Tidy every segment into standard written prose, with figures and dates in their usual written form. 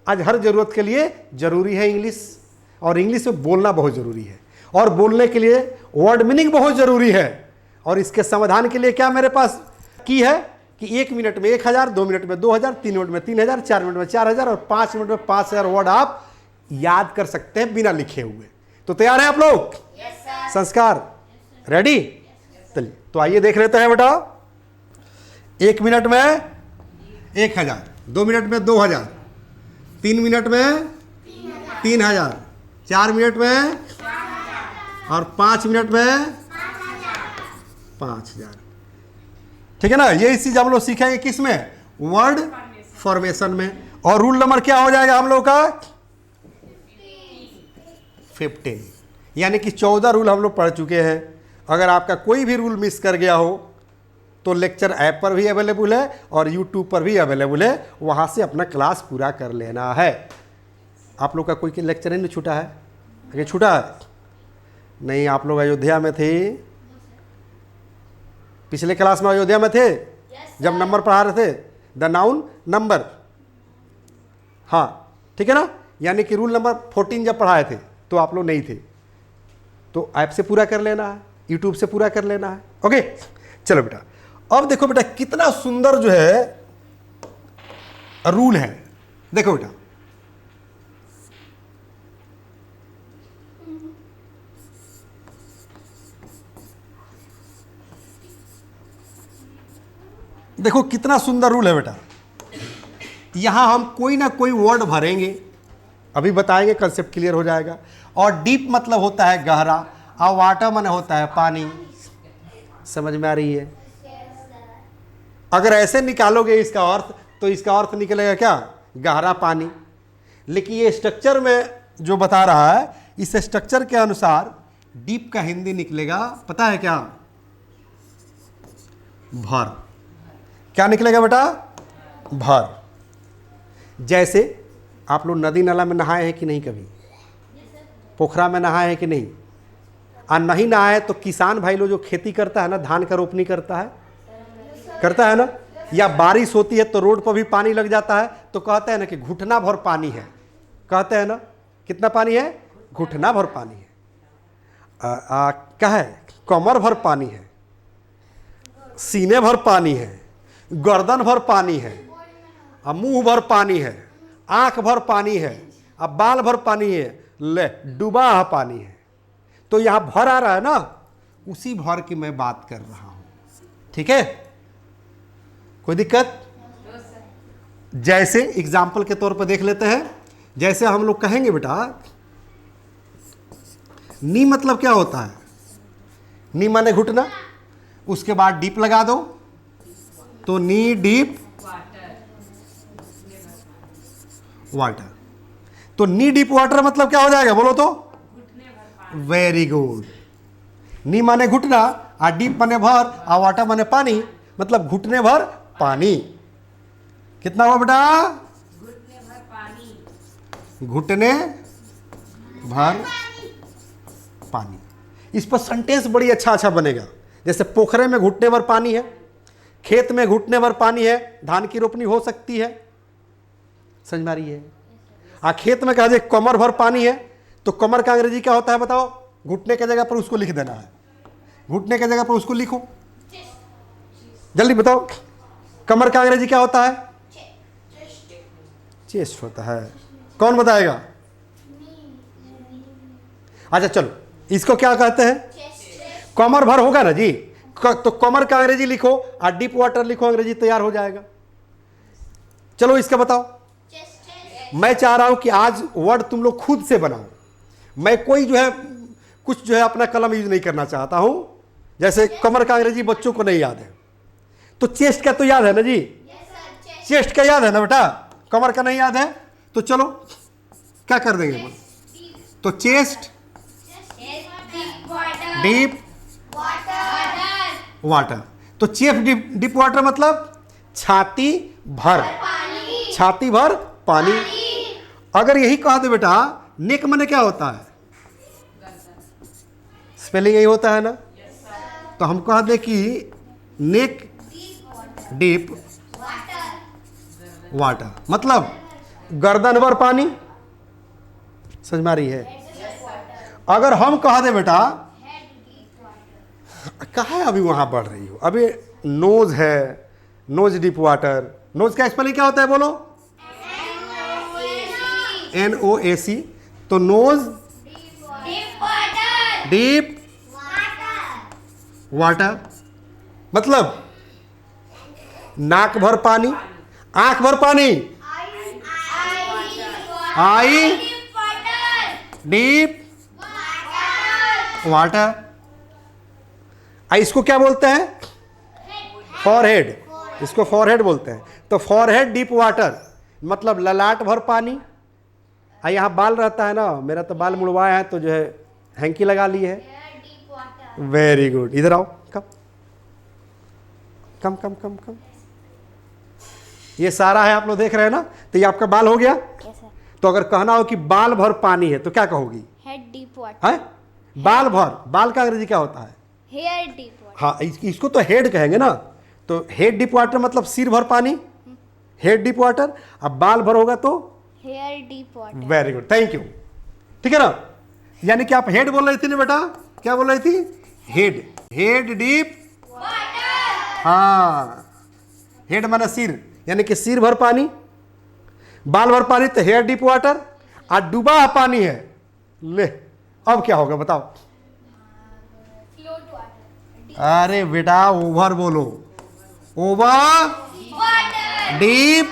आज हर जरूरत के लिए जरूरी है इंग्लिश, और इंग्लिश में बोलना बहुत जरूरी है, और बोलने के लिए वर्ड मीनिंग बहुत जरूरी है। और इसके समाधान के लिए क्या मेरे पास की है कि 1 मिनट में 1000, 2 मिनट में 2000, 3 मिनट में 3000, 4 मिनट में 4000 और 5 मिनट में 5000 वर्ड आप याद कर सकते हैं बिना लिखे हुए। तो तैयार है आप लोग? संस्कार रेडी? चलिए तो आइए देख लेते हैं बेटा। 1 मिनट में 1000, 2 मिनट में 2000, 3 मिनट में 3000, 4 मिनट में और 5 मिनट में 5000। ठीक है ना? ये चीज हम लोग सीखेंगे किस में? वर्ड फॉर्मेशन में। और रूल नंबर क्या हो जाएगा हम लोग का? 15। यानी कि 14 रूल हम लोग पढ़ चुके हैं। अगर आपका कोई भी रूल मिस कर गया हो तो लेक्चर ऐप पर भी अवेलेबल है और यूट्यूब पर भी अवेलेबल है, वहाँ से अपना क्लास पूरा कर लेना है। आप लोग का कोई लेक्चर नहीं छूटा है? अगर छूटा है नहीं, आप लोग अयोध्या में थे, पिछले क्लास में अयोध्या में थे जब नंबर पढ़ा रहे थे, द नाउन नंबर। हाँ ठीक है ना? यानी कि रूल नंबर 14 जब पढ़ाए थे तो आप लोग नहीं थे, तो ऐप से पूरा कर लेना है, यूट्यूब से पूरा कर लेना है। ओके चलो बेटा, अब देखो बेटा कितना सुंदर जो है रूल है। देखो बेटा, देखो कितना सुंदर रूल है बेटा। यहां हम कोई ना कोई वर्ड भरेंगे, अभी बताएंगे, कंसेप्ट क्लियर हो जाएगा। और डीप मतलब होता है गहरा, और वाटर माने होता है पानी। समझ में आ रही है? अगर ऐसे निकालोगे इसका अर्थ, तो इसका अर्थ निकलेगा क्या? गहरा पानी। लेकिन ये स्ट्रक्चर में जो बता रहा है, इस स्ट्रक्चर के अनुसार डीप का हिंदी निकलेगा, पता है क्या? भर। क्या निकलेगा बेटा? भर। जैसे आप लोग नदी नाला में नहाए हैं कि नहीं? कभी पोखरा में नहाए हैं कि नहीं? और नहीं नहाए तो किसान भाई लोग जो खेती करता है ना, धान का रोपनी करता है ना, या बारिश होती है तो रोड पर भी पानी लग जाता है, तो कहते हैं ना कि घुटना भर पानी है। कहते हैं ना, कितना पानी है? घुटना भर पानी है। क्या है? कमर भर पानी है, सीने भर पानी है, गर्दन भर पानी है, अब मुंह भर पानी है, आंख भर पानी है, अब बाल भर पानी है, ले डूबा पानी है। तो यहां भर आ रहा है ना, उसी भर की मैं बात कर रहा हूं। ठीक है? कोई दिक्कत? जैसे एग्जाम्पल के तौर पर देख लेते हैं। जैसे हम लोग कहेंगे बेटा, नी मतलब क्या होता है? नी माने घुटना, उसके बाद डीप लगा दो तो नी डीप वाटर। तो नी डीप वाटर मतलब क्या हो जाएगा? बोलो तो। Very good. नी माने घुटना, और डीप माने भर, और वाटर माने पानी, मतलब घुटने भर पानी। कितना हुआ बेटा? घुटने भर पानी। इस पर सेंटेंस बड़ी अच्छा बनेगा। जैसे पोखरे में घुटने भर पानी है, खेत में घुटने भर पानी है, धान की रोपनी हो सकती है। समझ में आ रही है? खेत में कहा जाए कमर भर पानी है, तो कमर का अंग्रेजी क्या होता है बताओ? घुटने की जगह पर उसको लिख देना है, घुटने की जगह पर उसको लिखो, जल्दी बताओ। कमर का अंग्रेजी क्या होता है? चेस्ट होता है। कौन बताएगा? अच्छा चलो, इसको क्या कहते हैं? कमर भर होगा ना जी, तो कमर का अंग्रेजी लिखो और डीप वाटर लिखो, अंग्रेजी तैयार हो जाएगा। चलो इसका बताओ। मैं चाह रहा हूं कि आज वर्ड तुम लोग खुद से बनाओ। मैं कोई जो है कुछ जो है अपना कलम यूज नहीं करना चाहता हूं। जैसे कमर का अंग्रेजी बच्चों को नहीं याद है, तो चेस्ट का तो याद है ना जी? चेस्ट का याद है ना बेटा? कमर का नहीं याद है, तो चलो क्या कर देंगे? तो चेस्ट डीप वाटर। तो चेस्ट डीप वाटर मतलब छाती भर, छाती भर पानी। अगर यही कह दे बेटा, नेक मने क्या होता है? स्पेलिंग यही होता है ना? तो हम कह दे कि नेक डीप वाटर, मतलब गर्दन भर पानी, समझ में आ रही है? अगर हम कह दे बेटा, कहाँ है अभी वहां बढ़ रही हो, अभी नोज है, नोज डीप वाटर। नोज का स्पेलिंग क्या होता है बोलो? NOAC। तो नोज डीप वाटर मतलब नाक भर पानी, आंख भर पानी, आई डीप वाटर। इसको क्या बोलते हैं? फॉरहेड। इसको फॉरहेड बोलते हैं। तो फॉरहेड डीप वाटर मतलब ललाट भर पानी। यहाँ बाल रहता है ना, मेरा तो बाल मुड़वाया है तो जो है हैंकी लगा ली है। वेरी गुड, इधर आओ, कम कम कम कम कम। ये सारा है, आप लोग देख रहे हैं ना। तो ये आपका बाल हो गया। तो अगर कहना हो कि बाल भर पानी है तो क्या कहोगी? Head deep water. है बाल भर, बाल का अंग्रेजी क्या होता है? Hair deep water. हाँ, इसको तो हेड कहेंगे ना। तो हेड डीप वाटर मतलब सिर भर पानी, हेड डीप वाटर। अब बाल भर होगा तो hair deep water. Very good, thank you. ठीक है ना? यानी कि आप हेड बोल रही थी ना बेटा, क्या बोल रही थी? Head, head deep water. हाँ, हेड माना सिर, यानी कि सिर भर पानी, बाल भर पानी तो हेयर डीप वाटर। और डूबा पानी है, ले अब क्या होगा बताओ? Float water. अरे बेटा ओवर बोलो, over deep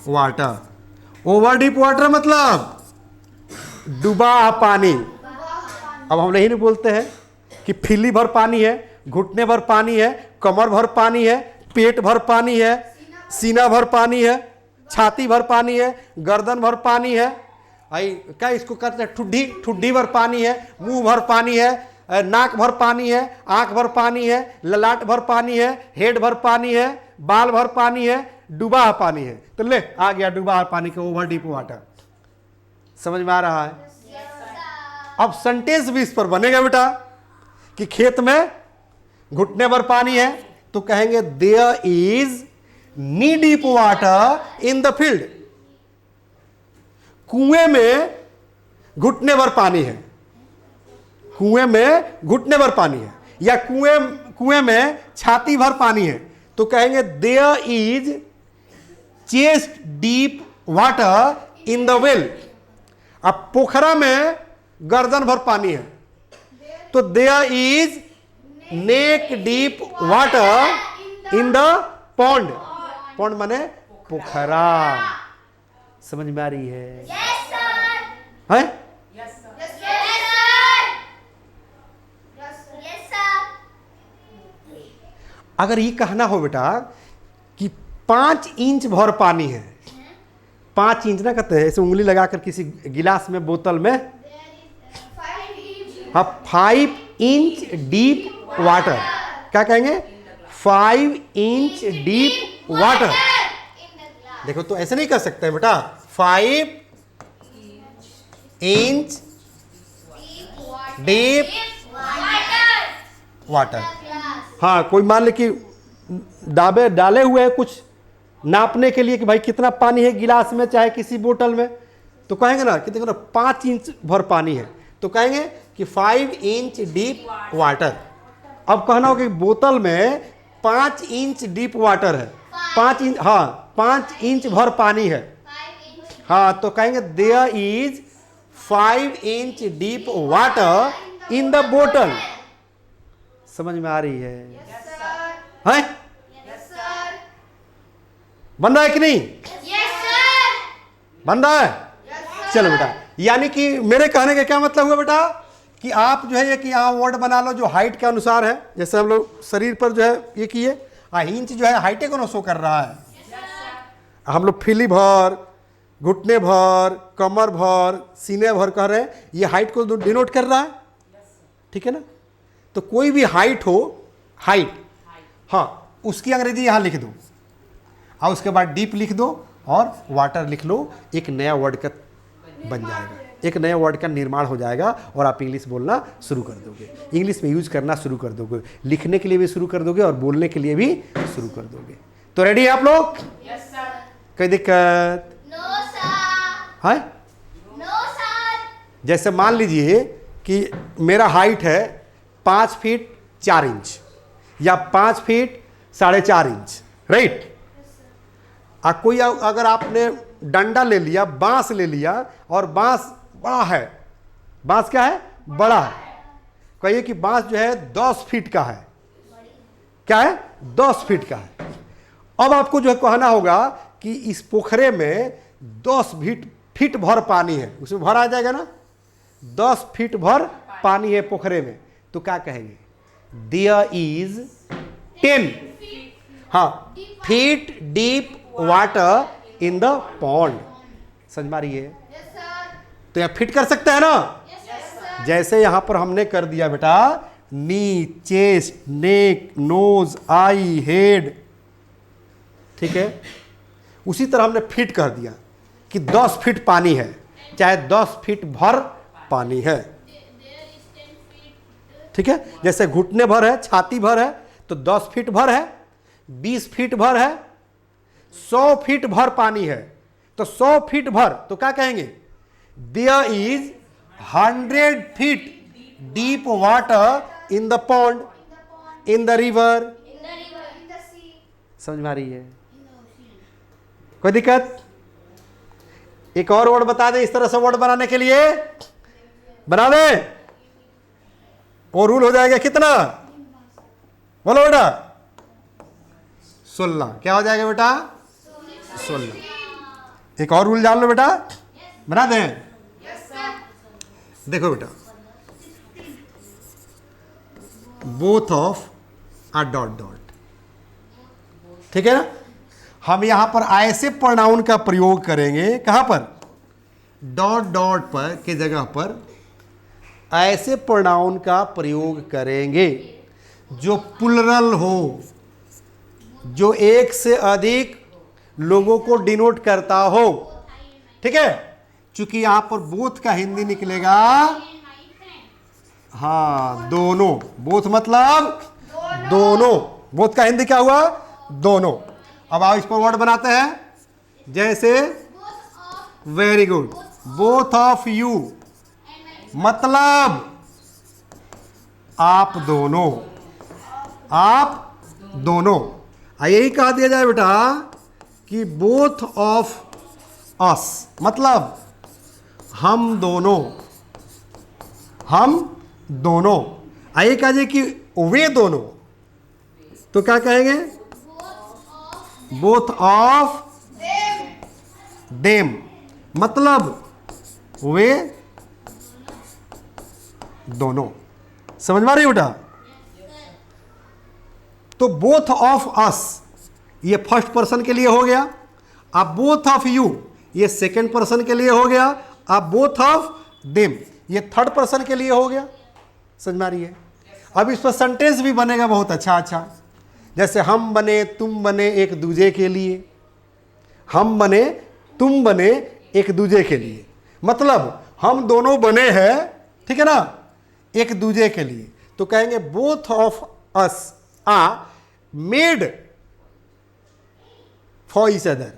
water. Over deep water मतलब डूबा पानी। अब हम नहीं बोलते हैं कि फिली भर पानी है, घुटने भर पानी है, कमर भर पानी है, पेट भर पानी है, सीना भर पानी है, छाती भर पानी है, गर्दन भर पानी है। आई क्या इसको कहते हैं? ठुड्डी, ठुड्डी भर पानी है, मुंह भर पानी है, नाक भर पानी है, आंख भर पानी है, ललाट भर पानी है, हेड भर पानी है, बाल भर पानी है, डूबा पानी है। तो ले आ गया डूबा पानी का ओवर डीप वाटर। समझ में आ रहा है? अब सेंटेंस भी इस पर बनेगा बेटा कि खेत में घुटने भर पानी है तो कहेंगे there is knee deep water in the field. कुएं में घुटने भर पानी है, कुएं में घुटने भर पानी है, या कुएं में छाती भर पानी है तो कहेंगे there is chest deep water in the well. अब पोखरा में गर्दन भर पानी है तो there is neck deep water in the pond. Pond माने पोखरा। समझ में आ रही है? है? अगर ये कहना हो बेटा कि 5 इंच भर पानी है, 5 इंच ना कहते हैं ऐसे उंगली लगाकर किसी गिलास में, बोतल में, हाँ 5 इंच डीप वाटर। क्या कहेंगे? 5 इंच डीप वाटर। देखो तो ऐसे नहीं कर सकते बेटा, 5 इंच डीप वाटर। हाँ, कोई मान ले कि डाले हुए हैं कुछ नापने के लिए कि भाई कितना पानी है गिलास में चाहे किसी बोतल में, तो कहेंगे ना कि देखो ना 5 इंच भर पानी है तो कहेंगे कि 5 इंच डीप वाटर। अब कहना हो कि बोतल में 5 इंच डीप वाटर है, 5 इंच, हाँ 5 इंच भर पानी है, हाँ तो कहेंगे there is 5 inch deep water in the बोतल। समझ में आ रही है? है? बन रहा है कि नहीं? बन रहा है? चलो बेटा, यानी कि मेरे कहने का क्या मतलब हुआ बेटा कि आप जो है ये कि यहाँ वर्ड बना लो जो हाइट के अनुसार है। जैसे हम लोग शरीर पर जो है ये किए, इंच जो है हाइटे को शो कर रहा है। हम लोग फिली भर, घुटने भर, कमर भर, सीने भर कह रहे हैं, ये हाइट को डिनोट कर रहा है। ठीक है ना? तो कोई भी हाइट हो, हाइट, हाँ उसकी अंग्रेजी यहाँ लिख दो और उसके बाद डीप लिख दो और वाटर लिख लो, एक नया वर्ड का बन जाएगा, एक नए वर्ड का निर्माण हो जाएगा और आप इंग्लिश बोलना शुरू कर दोगे, इंग्लिश में यूज करना शुरू कर दोगे, लिखने के लिए भी शुरू कर दोगे और बोलने के लिए भी शुरू कर दोगे। तो रेडी है आप लोग? कोई दिक्कत नो सर। है? No sir. जैसे मान लीजिए कि मेरा हाइट है 5 फीट 4 इंच या 5 फीट 4.5 इंच, राइट। कोई अगर आपने डंडा ले लिया, बांस ले लिया और बांस बड़ा है, बांस क्या है? बड़ा है। कहिए कि बांस जो है 10 फीट का है, क्या है? 10 फीट का है। अब आपको जो है कहना होगा कि इस पोखरे में 10 फीट भर पानी है, उसमें भर आ जाएगा ना? 10 फीट भर पानी है पोखरे में, तो क्या कहेंगे? देयर इज 10 हाँ feet deep water in the pond. समझ में आ रही है? तो यहाँ फिट कर सकते हैं ना? जैसे यहां पर हमने कर दिया बेटा, नी, चेस्ट, नेक, नोज, आई, हेड, ठीक है। उसी तरह हमने फिट कर दिया कि 10 फीट पानी है, चाहे 10 फीट भर पानी है, ठीक है। जैसे घुटने भर है, छाती भर है, तो 10 फीट भर है, 20 फीट भर है, 100 फीट भर पानी है, तो 100 फीट भर, तो क्या कहेंगे? There is 100 feet deep water in the pond, in the river. समझ में आ रही है? कोई दिक्कत? एक और वर्ड बता दे इस तरह से वर्ड बनाने के लिए, बना दे। वो रूल हो जाएगा कितना? बोलो बेटा। 16। क्या हो जाएगा बेटा? 16। एक और रूल जान लो बेटा, बना दें। देखो बेटा, बोथ ऑफ आ डॉट डॉट, ठीक है ना। हम यहां पर ऐसे प्रोनाउन का प्रयोग करेंगे, कहां पर? डॉट डॉट पर की जगह पर ऐसे प्रोनाउन का प्रयोग करेंगे जो प्लुरल हो, जो एक से अधिक लोगों को डिनोट करता हो, ठीक है। चूंकि यहां पर बोथ का हिंदी निकलेगा, हाँ दोनों, बोथ मतलब दोनों, बोथ का हिंदी क्या हुआ? दोनों। अब आओ इस पर वर्ड बनाते हैं, जैसे very good, both of you मतलब आप दोनों, आप दोनों। यही कहा दिया जाए बेटा कि बोथ ऑफ अस मतलब हम दोनों, हम दोनों। आइए कहा जाए कि वे दोनों, तो क्या कहेंगे? बोथ ऑफ देम मतलब वे दोनों। समझ में आ रही है बेटा? तो बोथ ऑफ अस ये फर्स्ट पर्सन के लिए हो गया, अब बोथ ऑफ यू ये सेकंड पर्सन के लिए हो गया, अब बोथ ऑफ देम ये थर्ड पर्सन के लिए हो गया। समझ में आ रही है? अब इस पर सेंटेंस भी बनेगा बहुत अच्छा अच्छा, जैसे हम बने तुम बने एक दूजे के लिए, हम बने तुम बने एक दूजे के लिए, मतलब हम दोनों बने हैं, ठीक है ना, एक दूजे के लिए। तो कहेंगे both of us are made for each other.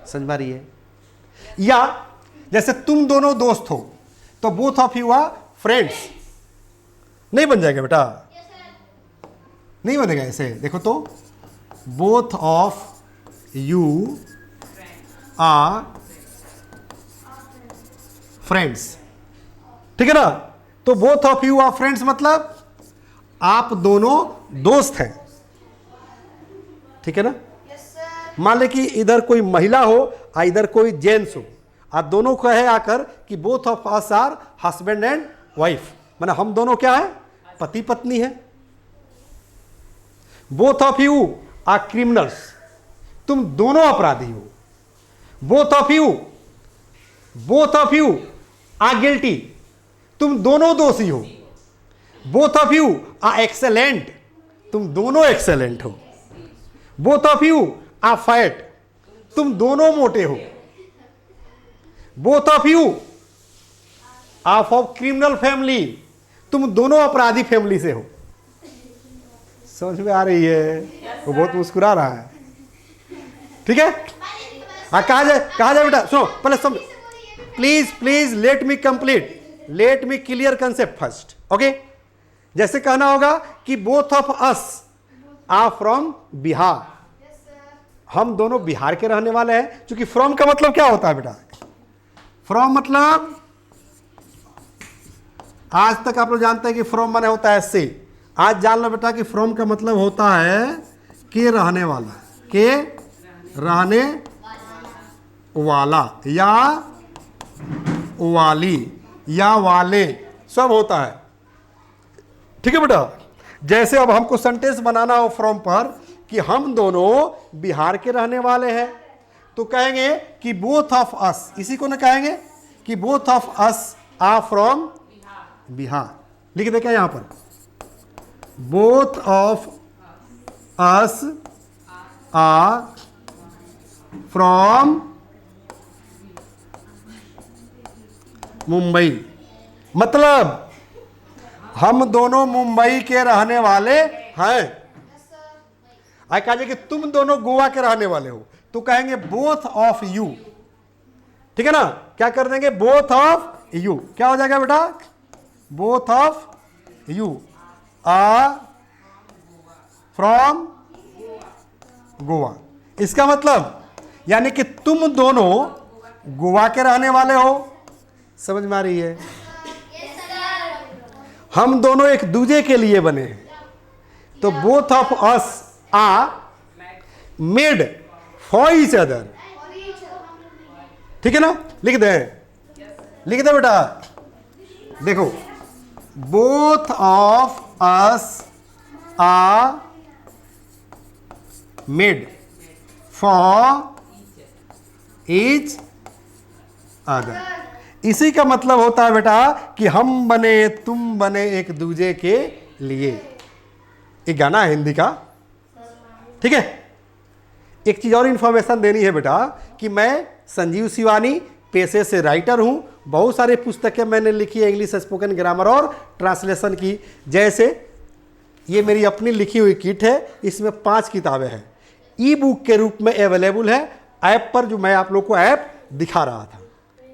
समझ में आ रही है? या जैसे तुम दोनों दोस्त हो तो both of you are friends. नहीं बन जाएगा बेटा? नहीं बनेगा ऐसे। देखो तो, both of you are friends, ठीक है ना। तो both of you are friends मतलब आप दोनों दोस्त हैं, ठीक है ना। मान ले कि इधर कोई महिला हो और इधर कोई जेंट्स हो, आप दोनों कहे आकर कि both of us are husband and wife, माने हम दोनों क्या है? पति पत्नी है। Both of you are criminals, तुम दोनों अपराधी हो। Both of you are guilty, तुम दोनों दोषी हो। Both of you are excellent, तुम दोनों एक्सेलेंट हो। Both of you are fat, तुम दोनों मोटे हो। Both of you are from criminal family, तुम दोनों अपराधी फैमिली से हो। समझ में आ रही है? वो बहुत मुस्कुरा रहा है, ठीक है, हाँ कहा जाए बेटा, सुनो पहले समझ, please let me complete, let me clear concept first, okay. जैसे कहना होगा कि both of us are from Bihar, हम दोनों बिहार के रहने वाले हैं। क्योंकि फ्रॉम का मतलब क्या होता है बेटा, फ्रॉम मतलब आज तक आप लोग जानते हैं कि फ्रॉम माने होता है से, आज जान लो बेटा कि फ्रॉम का मतलब होता है के रहने वाला, के रहने वाला या वाली या वाले सब होता है, ठीक है बेटा। जैसे अब हमको सेंटेंस बनाना हो फ्रॉम पर कि हम दोनों बिहार के रहने वाले हैं, तो कहेंगे कि बोथ ऑफ अस, इसी को ना कहेंगे कि both of us are from Bihar. लिख दे क्या यहां पर, both of us are from Mumbai, मतलब हम दोनों मुंबई के रहने वाले हैं। आई कहा जाए कि तुम दोनों गोवा के रहने वाले हो, तो कहेंगे बोथ ऑफ यू, ठीक है ना। क्या कर देंगे, बोथ ऑफ यू, क्या हो जाएगा बेटा, both of you are from Goa. इसका मतलब यानी कि तुम दोनों गोवा के रहने वाले हो, समझ में आ रही है। हम दोनों एक दूसरे के लिए बने हैं, तो both of us are made for each other, ठीक है ना। लिख दे बेटा, देखो both of us are made for each other. इसी का मतलब होता है बेटा कि हम बने, तुम बने एक दूसरे के लिए। एक गाना है हिंदी का, ठीक है। एक चीज और इंफॉर्मेशन देनी है बेटा कि मैं संजीव शिवानी पेशे से राइटर हूं, बहुत सारे पुस्तकें मैंने लिखी है इंग्लिश स्पोकन ग्रामर और ट्रांसलेशन की। जैसे ये मेरी अपनी लिखी हुई किट है, इसमें 5 किताबें हैं, ई बुक के रूप में अवेलेबल है ऐप पर, जो मैं आप लोग को ऐप दिखा रहा था,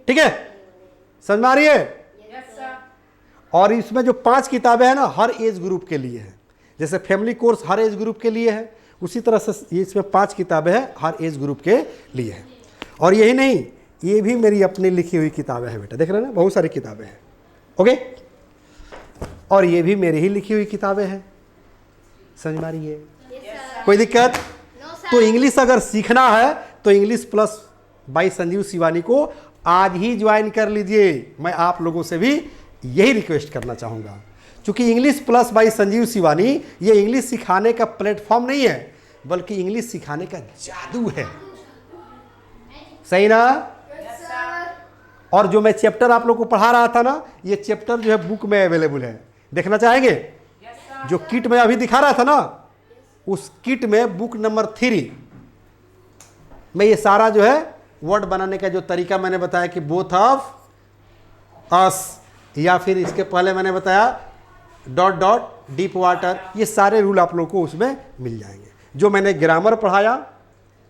ठीक है, समझ में आ रही है। और इसमें जो 5 किताबें हैं ना, हर एज ग्रुप के लिए है। जैसे फैमिली कोर्स हर एज ग्रुप के लिए है, उसी तरह से इसमें 5 किताबें हैं हर एज ग्रुप के लिए है। और यही नहीं, ये भी मेरी अपनी लिखी हुई किताबें हैं बेटा, देख रहे हैं ना, बहुत सारी किताबें हैं, ओके। और ये भी मेरी ही लिखी हुई किताबें हैं, समझ में आ रही है। कोई दिक्कत? तो इंग्लिश अगर सीखना है तो English plus by Sanjeev Shivani को आज ही ज्वाइन कर लीजिए। मैं आप लोगों से भी यही रिक्वेस्ट करना चाहूँगा, क्योंकि English plus by Sanjeev Shivani ये इंग्लिश सिखाने का प्लेटफॉर्म नहीं है, बल्कि इंग्लिश सिखाने का जादू है, सही ना। और जो मैं चैप्टर आप लोग को पढ़ा रहा था ना, ये चैप्टर जो है बुक में अवेलेबल है, देखना चाहेंगे? जो किट में अभी दिखा रहा था ना, उस किट में बुक नंबर 3 में ये सारा जो है वर्ड बनाने का जो तरीका मैंने बताया कि बोथ ऑफ अस, या फिर इसके पहले मैंने बताया डॉट डॉट डीप वाटर, ये सारे रूल आप लोग को उसमें मिल जाएंगे। जो मैंने ग्रामर पढ़ाया,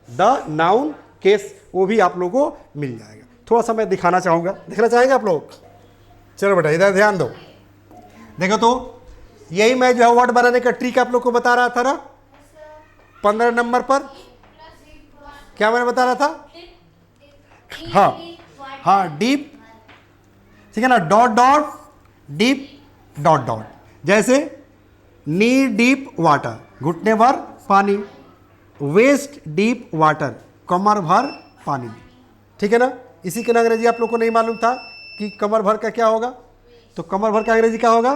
द नाउन केस, वो भी आप लोगों को मिल जाएगा। थोड़ा सा मैं दिखाना चाहूँगा, देखना चाहेंगे आप लोग? चलो बेटा इधर ध्यान दो, देखो तो यही मैं जो है वर्ड बनाने का ट्रिक आप लोग को बता रहा था ना 15 नंबर पर। क्या मैंने बता रहा था? हाँ डीप, ठीक है ना, dot dot deep dot dot. जैसे नी डीप वाटर, घुटने भर पानी, वेस्ट डीप वाटर, कमर भर पानी, ठीक है ना। इसी के अंग्रेजी आप लोग को नहीं मालूम था कि कमर भर का क्या होगा, तो कमर भर का अंग्रेजी क्या होगा?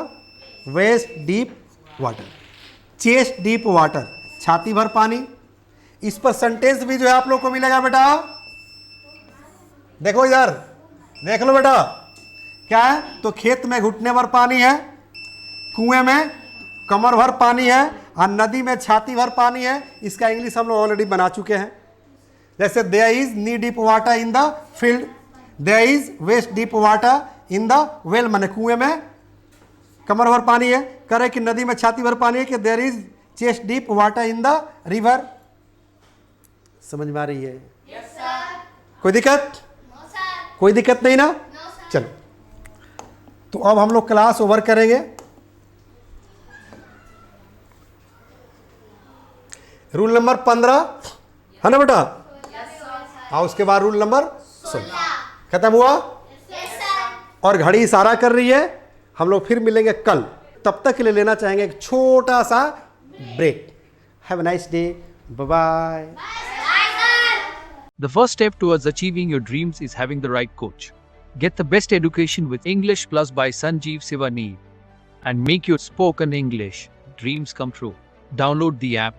Waist deep water. Chest deep water, छाती भर पानी। इस पर सेंटेंस भी जो है आप लोग को मिलेगा बेटा, देखो इधर, देख लो बेटा क्या है। तो खेत में घुटने भर पानी है, कुएं में कमर भर पानी है, और नदी में छाती भर पानी है। इसका इंग्लिश हम लोग ऑलरेडी बना चुके हैं। जैसे there is knee deep water in the field, there is waist deep water in the well, माने कुएं में कमर भर पानी है। करे कि नदी में छाती भर पानी है, कि there is chest deep water in the river, समझ में आ रही है? Yes, sir. कोई दिक्कत? No, sir. कोई दिक्कत नहीं ना? No, sir. चलो, तो अब हम लोग क्लास ओवर करेंगे। रूल नंबर 15 है ना बेटा? हाँ, उसके बाद रूल नंबर 16 खत्म हुआ। Yes, sir. और घड़ी इशारा कर रही है। हम लोग फिर मिलेंगे कल, तब तक के लिए लेना चाहेंगे एक छोटा सा break. Have a nice day, bye bye. Bye, sir. The first step towards achieving your dreams is having the right coach. Get the best education with English Plus by Sanjeev Sivaneer and make your spoken English dreams come true. Download the app